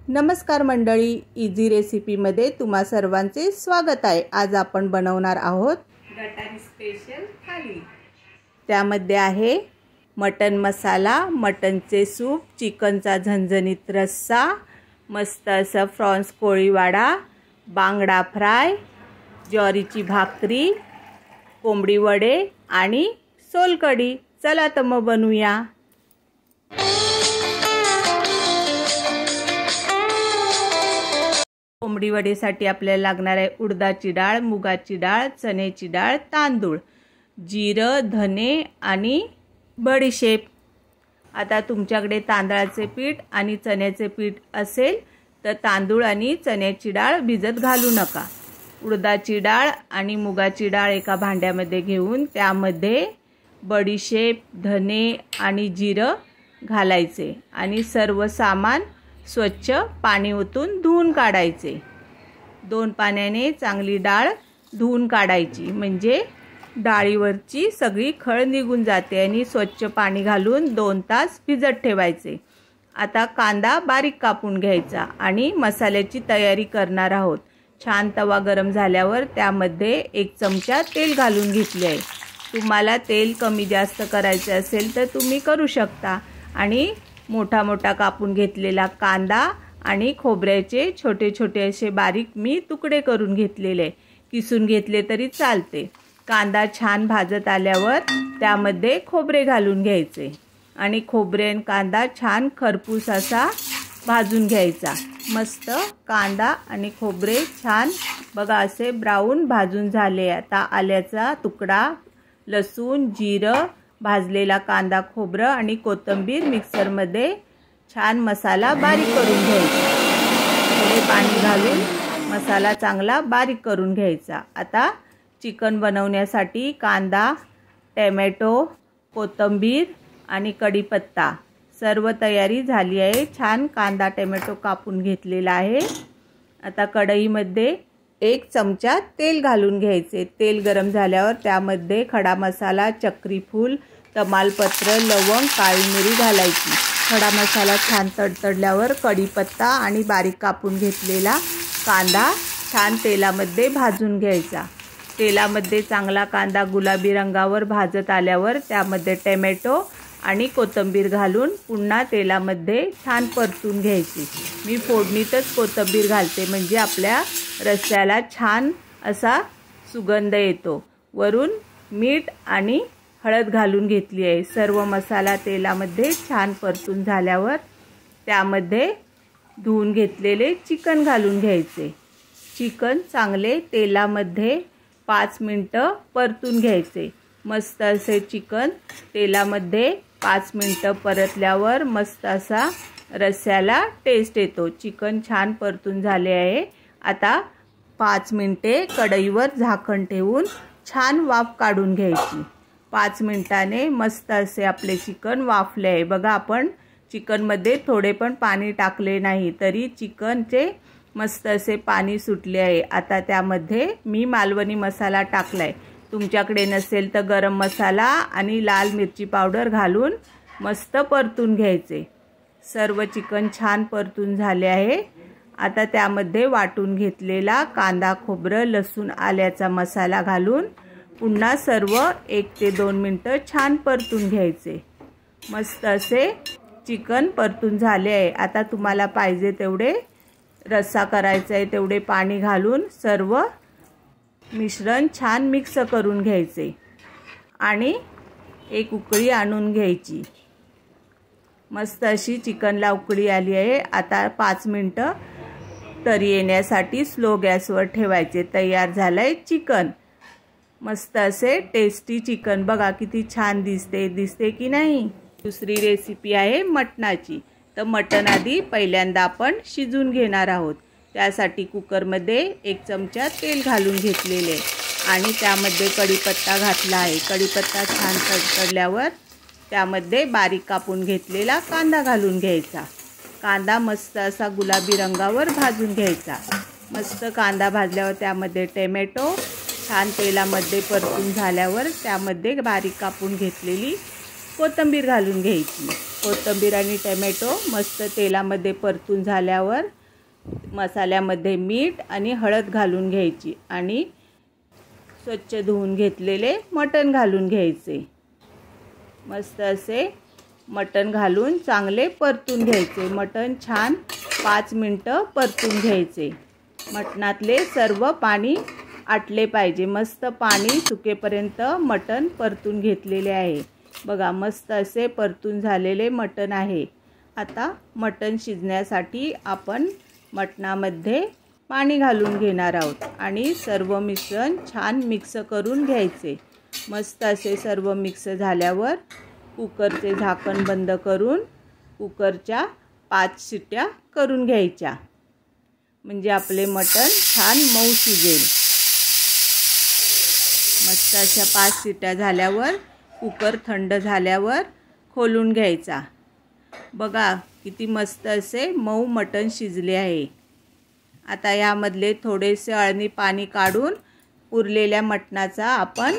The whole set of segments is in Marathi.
नमस्कार मंडळी, इझी रेसिपीमध्ये तुम्हा सर्वांचे स्वागत आहे। आज आपण बनवणार आहोत गटारी स्पेशल थाली। त्यामध्ये आहे मटन मसाला, मटनचे सूप, चिकनचा झणझणीत रस्सा, मस्त असं फ्रॉन्स कोळीवाडा, बांगडा फ्राय, ज्वारीची भाकरी, कोंबडी वडे आणि सोलकढी। चला तर मग बनवूया। कोंबडी वडेसाठी आपल्याला लागणार आहे उडदाची डाळ, मुगाची डाळ, चण्याची डाळ, तांदूळ, जिरं, धने आणि बडीशेप। आता तुमच्याकडे तांदळाचे पीठ आणि चण्याचे पीठ असेल तर तांदूळ आणि चण्याची डाळ भिजत घालू नका। उडदाची डाळ आणि मुगाची डाळ एका भांड्यामध्ये घेऊन त्यामध्ये बडीशेप, धने आणि जिरं घालायचे आणि सर्व सामान स्वच्छ पाणी ओतून धुवून काढायचे। 2 पाण्याने चांगली डाळ धुवून काढायची, म्हणजे डाळीवरची सगळी खळ निघून जाते आणि स्वच्छ पाणी घालून 2 तास भिजत ठेवायचे। आता कांदा बारीक कापून घ्यायचा आणि मसाल्याची तयारी करणार आहोत। छान तवा गरम झाल्यावर त्यामध्ये 1 चमचा तेल घालून घेतले आहे। तुम्हाला तेल कमी जास्त करायचे असेल तर तुम्ही करू शकता। आणि मोठा मोठा कापून घेतलेला कांदा आणि खोबऱ्याचे छोटे छोटे असे बारीक मी तुकडे करून घेतलेले, किसून घेतले तरी चालते। कांदा छान भाजत आल्यावर त्यामध्ये खोबरे घालून घ्यायचे आणि खोबरे आणि कांदा छान खरपूस असा भाजून घ्यायचा। मस्त कांदा आणि खोबरे छान बघा असे ब्राऊन भाजून झाले। आता आल्याचा तुकडा, लसूण, जिरं, भाजलेला कांदा, खोबरं आणि कोथिंबीर मिक्सरमध्ये छान मसाला बारीक करून घ्यायचा। थोडे पाणी घालून मसाला चांगला बारीक करून घ्यायचा। आता चिकन बनवण्यासाठी कांदा, टोमॅटो, कोथिंबीर आणि कढीपत्ता सर्व तयारी झाली आहे। छान कांदा टोमॅटो कापून घेतलेला आहे। आता कढईमध्ये 1 चमचा तेल घालून घ्यायचे। तेल गरम झाल्यावर त्यामध्ये खडा मसाला, चक्री फूल, तमालपत्र, लवंग, काळी मिरी घालायची। खडा मसाला छान तडतडल्यावर कढीपत्ता आणि बारीक कापून घेतलेला कांदा छान तेलामध्ये भाजून घ्यायचा। तेलामध्ये चांगला कांदा गुलाबी रंगावर भाजत आल्यावर त्यामध्ये टोमॅटो आणि कोथिंबीर घालून पुन्हा तेलामध्ये छान परतून घ्यायची। मी फोडणीतच कोथिंबीर घालते, म्हणजे आपल्या रस्स्याला छान असा सुगंध येतो। वरून मीठ आणि हळद घालून घेतली आहे। सर्व मसाला तेलामध्ये छान परतून झाल्यावर त्यामध्ये धुवून घेतलेले चिकन घालून घ्यायचे। चिकन चांगले तेलामध्ये 5 मिनिटं परतून घ्यायचे। मस्त असे चिकन तेलामध्ये 5 मिनिटं परतल्यावर मस्त असा रस्स्याला टेस्ट येतो। चिकन छान परतून झाले आहे। आता 5 मिनिटे कढईवर झाकण ठेवून छान वाफ काढून घ्यायची। 5 मिनिटाने मस्त असे आपले चिकन वाफले आहे। बघा, आपण चिकनमध्ये थोडे पण पाणी टाकले नाही तरी चिकनचे मस्त असे पाणी सुटले आहे। आता त्यामध्ये मी मालवणी मसाला टाकलाय। तुमच्याकडे नसेल तर गरम मसाला आणि लाल मिरची पावडर घालून मस्त परतून घ्यायचे। सर्व चिकन छान परतून झाले आहे। आता त्यामध्ये वाटून घेतलेला कांदा, खोबरं, लसूण, आल्याचा मसाला घालून पुन्हा सर्व 1 ते 2 मिनिटं छान परतून घ्यायचे। मस्त असे चिकन परतून झाले आहे। आता तुम्हाला पाहिजे तेवढे रस्सा करायचा आहे तेवढे पाणी घालून सर्व मिश्रण छान मिक्स करून घ्यायचे आणि 1 उकळी आणून घ्यायची। मस्त अशी चिकनला उकळी आली आहे। आता 5 मिनिटं तरी येण्यासाठी स्लो गॅसवर ठेवायचे। तयार झालंय चिकन। मस्त असे टेस्टी चिकन। बघा किती छान दिसते की नाही। दुसरी रेसिपी आहे मटणाची। तर मटण आधी पहिल्यांदा आपण शिजून घेणार आहोत। त्यासाठी कुकरमध्ये 1 चमचा तेल घालून घेतलेले आणि त्यामध्ये कढीपत्ता घातला आहे। कढीपत्ता छान तडतडल्यावर त्यामध्ये बारीक कापून घेतलेला कांदा घालून घ्यायचा। कांदा मस्त असा गुलाबी रंगावर भाजून घ्यायचा। मस्त कांदा भाजल्यावर त्यामध्ये टोमॅटो छान तेलामध्ये परतून झाल्यावर त्यामध्ये बारीक कापून घेतलेली कोथिंबीर घालून घ्यायची। कोथिंबीर आणि टोमॅटो मस्त तेलामध्ये परतून झाल्यावर मसाल्यामध्ये मीठ आणि हळद घालून घ्यायची आणि स्वच्छ धुवून घेतलेले मटण घालून घ्यायचे। मस्त असे मटण घालून चांगले परतून घ्यायचे। मटण छान 5 मिनिटं परतून घ्यायचे। मटणातले सर्व पाणी आटले पाहिजे। मस्त पाणी सुकेपर्यंत मटण परतून घेतलेले आहे। बघा मस्त असे परतून झालेले मटण आहे। आता मटण शिजण्यासाठी आपण मटणामध्ये पाणी घालून घेणार आहोत आणि सर्व मिश्रण छान मिक्स करून घ्यायचे। मस्त असे सर्व मिक्स झाल्यावर कुकरचे झाकण बंद करून कुकरच्या 5 शिट्ट्या करून घ्यायच्या, म्हणजे आपले मटण छान मऊ शिजेल। मस्त अशा 5 शिट्ट्या झाल्यावर कुकर थंड झाल्यावर खोलून घ्यायचा। बघा किती मस्त असे मऊ मटण शिजले आहे। आता यामधले थोडेसे अळणी पाणी काढून उरलेल्या मटणाचा आपण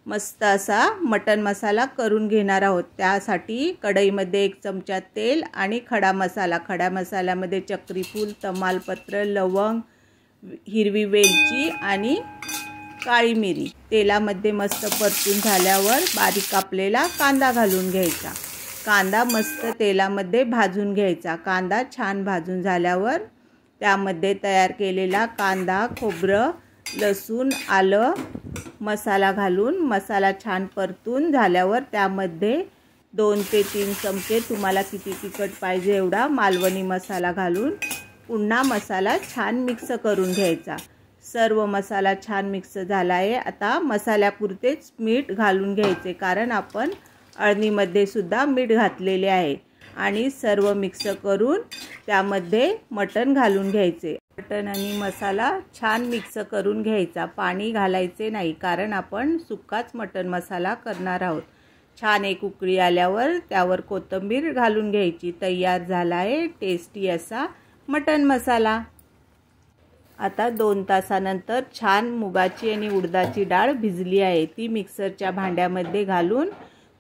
मस्त असा मटण मसाला करून घेणार आहोत। त्यासाठी कढईमध्ये 1 चमचा तेल आणि खडा मसाल्यामध्ये चक्री फूल, तमालपत्र, लवंग, हिरवी वेलची आणि काळी मिरी तेलामध्ये मस्त परतून झाल्यावर बारीक कापलेला कांदा घालून घ्यायचा। कांदा मस्त तेलामध्ये भाजून घ्यायचा। कांदा छान भाजून झाल्यावर त्यामध्ये तयार केलेला कांदा, खोबरं, लसूण, आलं मसाला घालून मसाला छान परतून झाल्यावर त्यामध्ये 2 ते 3 चमचे तुम्हाला किती तिखट पाहिजे एवढा मालवणी मसाला घालून पुन्हा मसाला छान मिक्स करून घ्यायचा। सर्व मसाला छान मिक्स झाला आहे। आता मसाल्यापुरतेच मीठ घालून घ्यायचे, कारण आपण अळणीमध्ये सुद्धा मीठ घातलेले आहे। आणि सर्व मिक्स करून त्यामध्ये मटण घालून घ्यायचे। मटण आणि मसाला छान मिक्स करून घ्यायचा, पाणी घालायचे नाही, कारण आपण सुक्काच मटण मसाला करणार आहोत। छान एक उकळी आल्यावर त्यावर कोथिंबीर घालून घ्यायची। तयार झाला आहे टेस्टी असा मटण मसाला। आता 2 तासानंतर छान मुगाची आणि उडदाची डाळ भिजली आहे। ती मिक्सरच्या भांड्यामध्ये घालून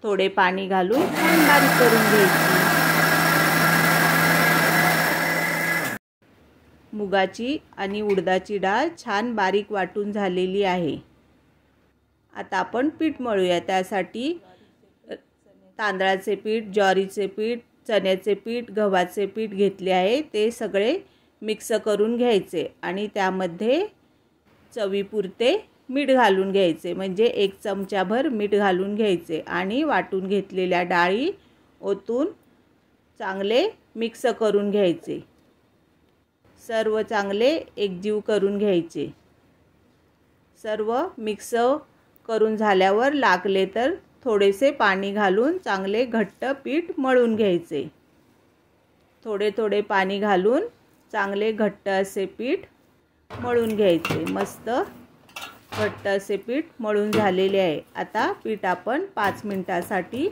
थोडे पाणी घालून बारीक करून घ्यायची। मुगाची आणि उडदाची डाळ छान बारीक वाटून झालेली आहे। आता आपण पीठ मळूया। त्यासाठी तांदळाचे पीठ, ज्वारीचे पीठ, चण्याचे पीठ, गव्हाचे पीठ घेतले आहे। ते सगळे मिक्स करून घ्यायचे आणि त्यामध्ये चवीपुरते मीठ घालून घ्यायचे, म्हणजे 1 चमचाभर मीठ घालून घ्यायचे आणि वाटून घेतलेल्या डाळी ओतून चांगले मिक्स करून घ्यायचे। सर्व चांगले एकजीव करून घ्यायचे। सर्व मिक्स करून झाल्यावर लागले तर थोडेसे पाणी घालून चांगले घट्ट पीठ मळून घ्यायचे। थोडे थोडे पाणी घालून चांगले घट्ट असे पीठ मळून घ्यायचे। मस्त घट्ट असे पीठ मळून झालेले आहे। आता पीठ आपण 5 मिनिटासाठी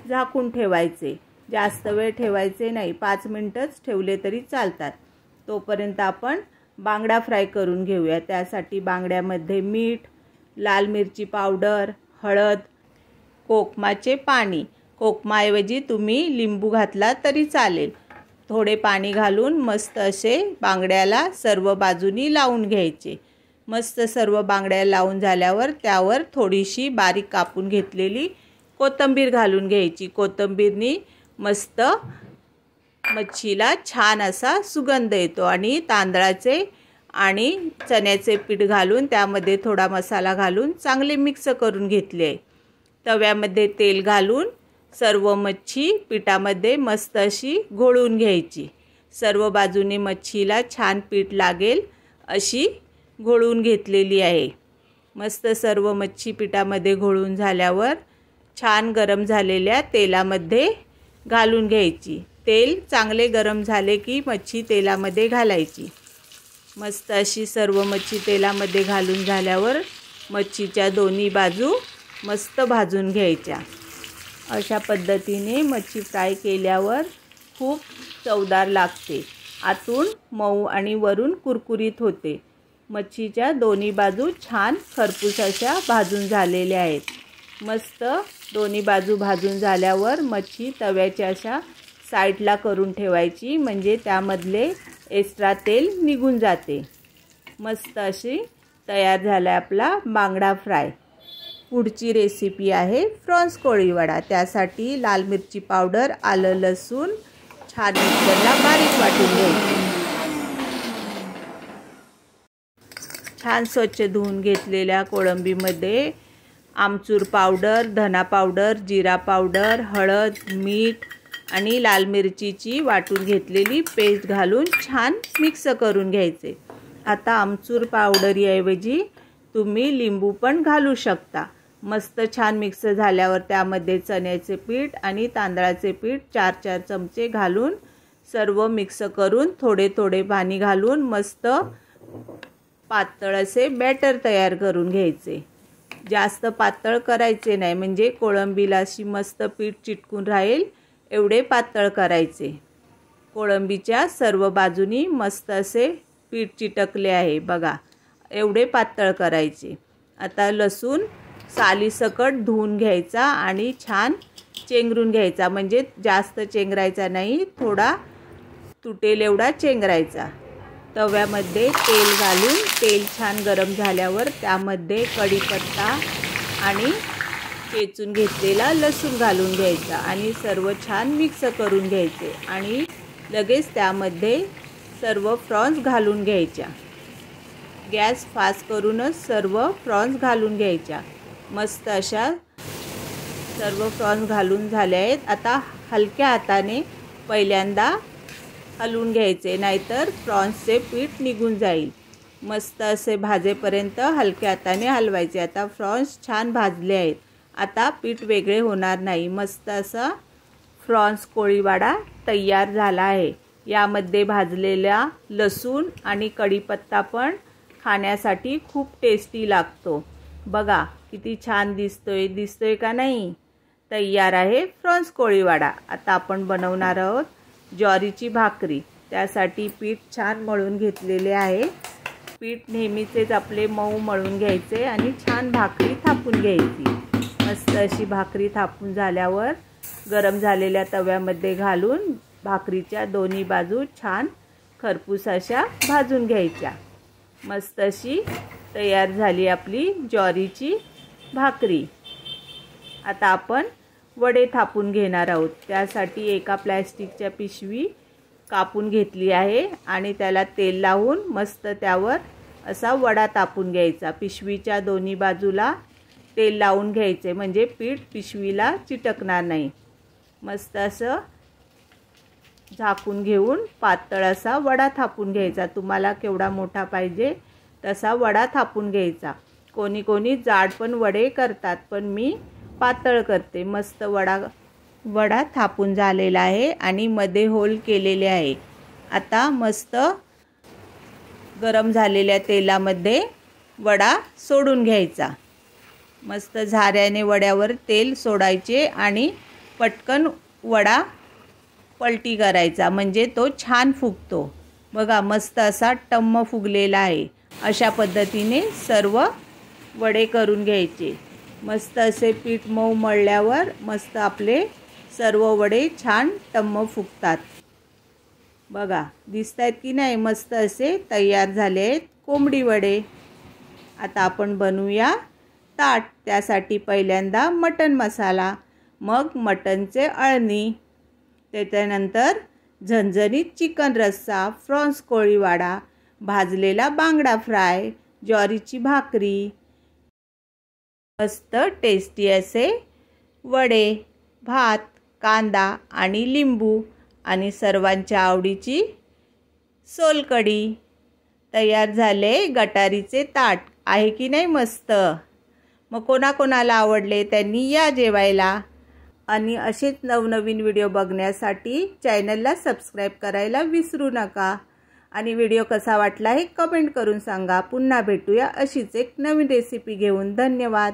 झाकून ठेवायचे। जास्त वेळ ठेवायचे नाही, 5 मिनिटच ठेवले तरी चालतात। तोपर्यंत आपण बांगडा फ्राय करून घेऊया। त्यासाठी बांगड्यामध्ये मीठ, लाल मिरची पावडर, हळद, कोकमाचे पाणी, कोकमाऐवजी तुम्ही लिंबू घातला तरी चालेल, थोडे पाणी घालून मस्त असे बांगड्याला सर्व बाजूनी लावून घ्यायचे। मस्त सर्व बांगड्या लावून झाल्यावर त्यावर थोडीशी बारीक कापून घेतलेली कोथिंबीर घालून घ्यायची। कोथिंबीरनी मस्त मच्छीला छान असा सुगंध येतो आणि तांदळाचे आणि चण्याचे पीठ घालून त्यामध्ये थोडा मसाला घालून चांगले मिक्स करून घेतले। तव्यामध्ये तेल घालून सर्व मच्छी पिठामध्ये मस्त अशी घोळून घ्यायची। सर्व बाजूने मच्छीला छान पीठ लागेल अशी घोळून घेतलेली आहे। मस्त सर्व मच्छी पिठामध्ये घोळून झाल्यावर छान गरम झालेल्या तेलामध्ये घालून घ्यायची। तेल चांगले गरम झाले की मच्छी तेलामध्ये घालायची। मस्त अशी सर्व मच्छी तेलामध्ये घालून झाल्यावर मच्छीच्या दोन्ही बाजू मस्त भाजून घ्यायच्या। अशा पद्धतीने मच्छी फ्राय केल्यावर खूप चवदार लागते। आतून मऊ आणि वरून कुरकुरीत होते। मच्छीच्या दोन्ही बाजू छान खरपूस अशा भाजून झालेल्या आहेत। मस्त दोन्ही बाजू भाजून झाल्यावर मच्छी तव्याच्या अशा साईडला करून ठेवायची, म्हणजे त्यामधले एक्स्ट्रा तेल निघून जाते। मस्त अशी तयार झाला आपला बांगडा फ्राय। पुढची रेसिपी आहे प्रॉन्स कोळी वडा। त्यासाठी लाल मिरची पावडर, आलं लसूण छान मिक्सरला बारीक वाटून घ्यायचे। छान स्वच्छ धुवून घेतलेल्या कोळंबीमध्ये आमचूर पावडर, धना पावडर, जिरा पावडर, हळद, मीठ आणि लाल मिरचीची वाटून घेतलेली पेस्ट घालून छान मिक्स करून घ्यायचे। आता आमचूर पावडरीऐवजी तुम्ही लिंबू पण घालू शकता। मस्त छान मिक्स झाल्यावर त्यामध्ये चण्याचे पीठ आणि तांदळाचे पीठ 4-4 चमचे घालून सर्व मिक्स करून थोडे थोडे पाणी घालून मस्त पातळ असे बॅटर तयार करून घ्यायचे। जास्त पातळ करायचे नाही, म्हणजे कोळंबीला अशी मस्त पीठ चिटकून राहील एवढे पातळ करायचे। कोळंबीच्या सर्व बाजूनी मस्त असे पीठ चिटकले आहे बघा, एवढे पातळ करायचे। आता लसूण सालीसकट धुवून घ्यायचा आणि छान चेंगरून घ्यायचा, म्हणजे जास्त चेंगरायचा नाही, थोडा तुटेल एवढा चेंगरायचा। तव्यामध्ये तेल घालून तेल छान गरम झाल्यावर त्यामध्ये कढीपत्ता आणि चेचून घेतलेला लसूण घालून घ्यायचा आणि सर्व छान मिक्स करून घ्यायचे आणि लगेच त्यामध्ये सर्व प्रॉन्स घालून घ्यायच्या। गॅस फास्ट करूनच सर्व प्रॉन्स घालून घ्यायच्या। मस्त अशा सर्व प्रॉन्स घालून झाले आहेत। आता हलक्या हाताने पहिल्यांदा हलवून घ्यायचे, नाहीतर प्रॉन्सचे पीठ निघून जाईल। मस्त असे भाजेपर्यंत हलक्या हाताने हलवायचे। आता प्रॉन्स छान भाजले आहेत, आता पीठ वेगळे होणार नाही। मस्त असा प्रॉन्स कोळीवाडा तयार झाला आहे। यामध्ये भाजलेला लसूण आणि कढीपत्ता पण खाण्यासाठी खूप टेस्टी लागतो। बघा किती छान दिसतोय का नाही? तयार आहे प्रॉन्स कोळीवाडा। आता आपण बनवणार आहोत ज्वारीची भाकरी। त्यासाठी पीठ छान मळून घेतलेले आहे। पीठ नेहमीचेच आपले मऊ मळून घ्यायचे आणि छान भाकरी थापून घ्यायची। मस्त अशी भाकरी थापून झाल्यावर गरम झालेल्या तव्यामध्ये घालून भाकरीच्या दोन्ही बाजू छान खरपूस अशा भाजून घ्यायच्या। मस्त अशी तयार झाली आपली ज्वारीची भाकरी। आता आपण वडे थापून घेणार आहोत। त्यासाठी एका प्लॅस्टिकच्या पिशवी कापून घेतली आहे आणि त्याला तेल लावून मस्त त्यावर असा वडा तापून घ्यायचा। पिशवीच्या दोन्ही बाजूला तेल लावून घ्यायचे, म्हणजे पीठ पिशवीला चिटकणार नाही। मस्त असं झाकून घेऊन पातळ असा वडा थापून घ्यायचा। तुम्हाला केवढा मोठा पाहिजे तसा वडा थापून घ्यायचा। कोणी कोणी जाड पण वडे करतात, पण मी पातळ करते। मस्त वडा थापून झालेला आहे आणि मध्ये होल केलेले आहे। आता मस्त गरम झालेल्या तेलामध्ये वडा सोडून घ्यायचा। मस्त झाऱ्याने वड्यावर तेल सोडायचे आणि पटकन वडा पलटी करायचा, म्हणजे तो छान फुगतो। बघा मस्त असा टम्म फुगलेला आहे। अशा पद्धतीने सर्व वडे करून घ्यायचे। मस्त असे पीठ मऊ मळल्यावर मस्त आपले सर्व वडे छान टम्म फुगतात। बघा दिसतायत की नाही? मस्त असे तयार झाले आहेत कोंबडी वडे। आता आपण बनवूया ताट। त्यासाठी पहिल्यांदा मटण मसाला, मग मटणचे अळणी, त्याच्यानंतर झणझणीत चिकन रस्सा, प्रॉन्स कोळीवाडा, भाजलेला बांगडा फ्राय, ज्वारीची भाकरी, मस्त टेस्टी असे वडे, भात, कांदा आणि लिंबू आणि सर्वांच्या आवडीची सोलकढी। तयार झाले गटारीचे ताट। आहे की नाही मस्त? मग कोणाकोणाला आवडले त्यांनी या जेवायला। आणि असेच नवनवीन व्हिडिओ बघण्यासाठी चॅनलला सबस्क्राईब करायला विसरू नका। आणि व्हिडिओ कसा वाटला हे कमेंट करून सांगा। पुन्हा भेटूया अशीच एक नवीन रेसिपी घेऊन। धन्यवाद।